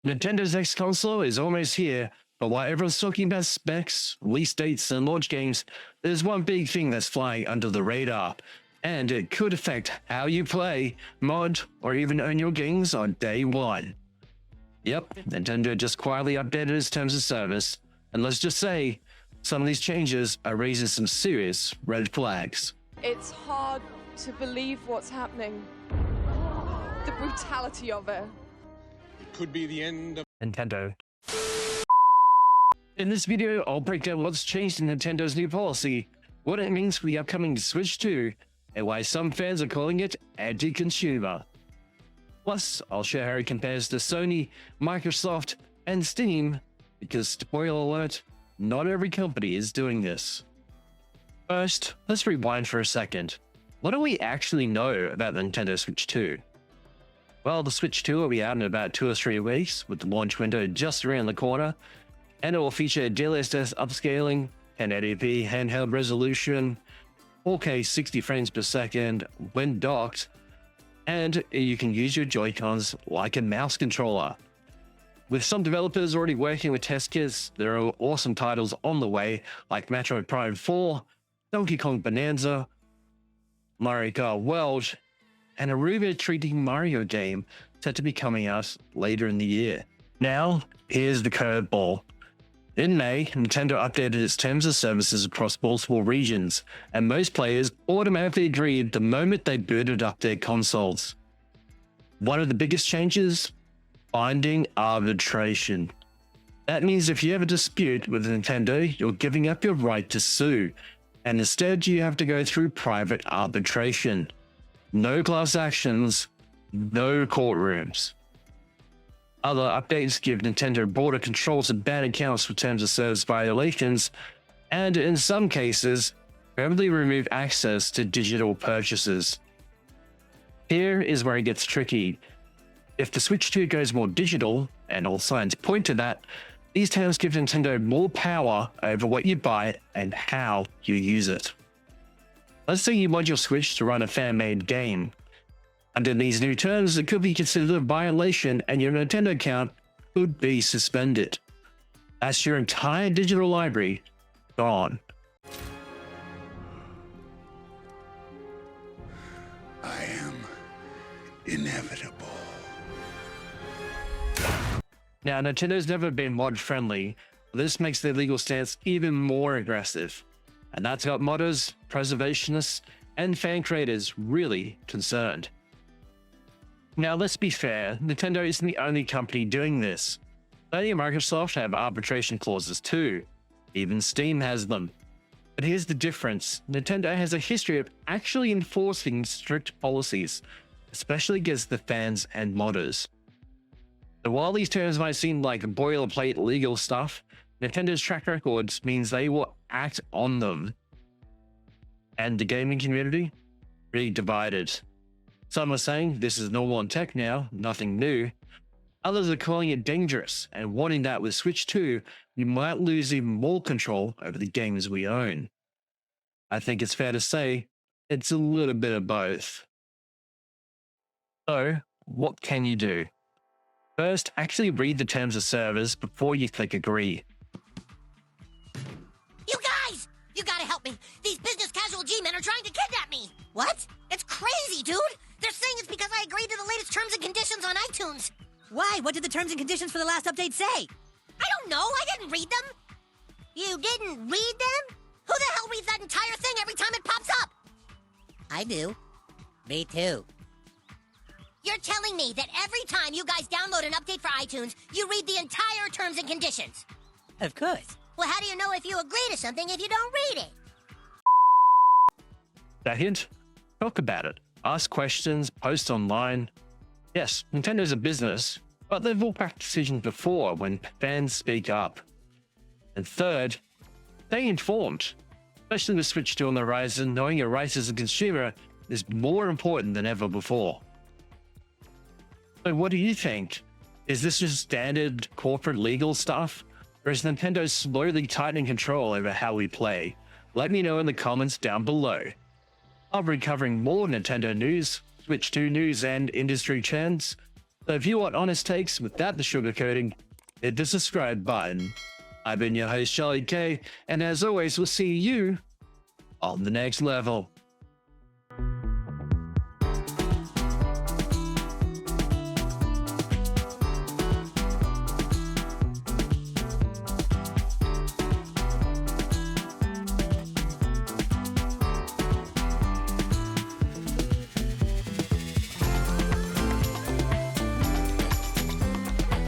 Nintendo's next console is almost here, but while everyone's talking about specs, release dates, and launch games, there's one big thing that's flying under the radar, and it could affect how you play, mod, or even own your games on day one. Yep, Nintendo just quietly updated its terms of service, and let's just say, some of these changes are raising some serious red flags. It's hard to believe what's happening. The brutality of it. It could be the end of Nintendo. In this video, I'll break down what's changed in Nintendo's new policy, what it means for the upcoming Switch 2, and why some fans are calling it anti-consumer. Plus, I'll share how it compares to Sony, Microsoft, and Steam, because spoiler alert, not every company is doing this. First, let's rewind for a second. What do we actually know about the Nintendo Switch 2? Well, the Switch 2 will be out in about 2 or 3 weeks, with the launch window just around the corner, and it will feature DLSS upscaling, 1080p handheld resolution, 4K 60 frames per second when docked, and you can use your Joy-Cons like a mouse controller. With some developers already working with test kits, there are awesome titles on the way like Metroid Prime 4, Donkey Kong Bonanza, Mario Kart World, and a rumored 3D Mario game set to be coming out later in the year. Now, here's the curveball. In May, Nintendo updated its terms of services across multiple regions, and most players automatically agreed the moment they booted up their consoles. One of the biggest changes? Finding arbitration. That means if you have a dispute with Nintendo, you're giving up your right to sue, and instead you have to go through private arbitration. No class actions, no courtrooms. Other updates give Nintendo broader control to ban accounts for terms of service violations, and in some cases, permanently remove access to digital purchases. Here is where it gets tricky. If the Switch 2 goes more digital, and all signs point to that, these terms give Nintendo more power over what you buy and how you use it. Let's say you want your Switch to run a fan-made game. Under these new terms, it could be considered a violation and your Nintendo account could be suspended. That's your entire digital library gone. I am inevitable. Now, Nintendo's never been mod-friendly, but this makes their legal stance even more aggressive. And that's got modders, preservationists, and fan creators really concerned. Now, let's be fair, Nintendo isn't the only company doing this. Sony and Microsoft have arbitration clauses too. Even Steam has them. But here's the difference. Nintendo has a history of actually enforcing strict policies, especially against the fans and modders. So while these terms might seem like boilerplate legal stuff, Nintendo's track records means they will act on them. And the gaming community? Really divided. Some are saying this is normal in tech now, nothing new. Others are calling it dangerous and warning that with Switch 2, we might lose even more control over the games we own. I think it's fair to say it's a little bit of both. So, what can you do? First, actually read the terms of service before you click agree. You guys! You gotta help me! These business casual G-men are trying to kidnap me! What? It's crazy, dude! They're saying it's because I agreed to the latest terms and conditions on iTunes! Why? What did the terms and conditions for the last update say? I don't know! I didn't read them! You didn't read them? Who the hell reads that entire thing every time it pops up? I do. Me too. You're telling me that every time you guys download an update for iTunes, you read the entire terms and conditions? Of course. Well, how do you know if you agree to something if you don't read it? That hint? Talk about it. Ask questions, post online. Yes, Nintendo's a business, but they've all backed decisions before when fans speak up. And third, stay informed. Especially with Switch 2 on the horizon, knowing your rights as a consumer is more important than ever before. So what do you think? Is this just standard corporate legal stuff? Or is Nintendo slowly tightening control over how we play? Let me know in the comments down below. I'll be covering more Nintendo news, Switch 2 news and industry trends. So if you want honest takes without the sugarcoating, hit the subscribe button. I've been your host, Charlie K, and as always, we'll see you on the next level.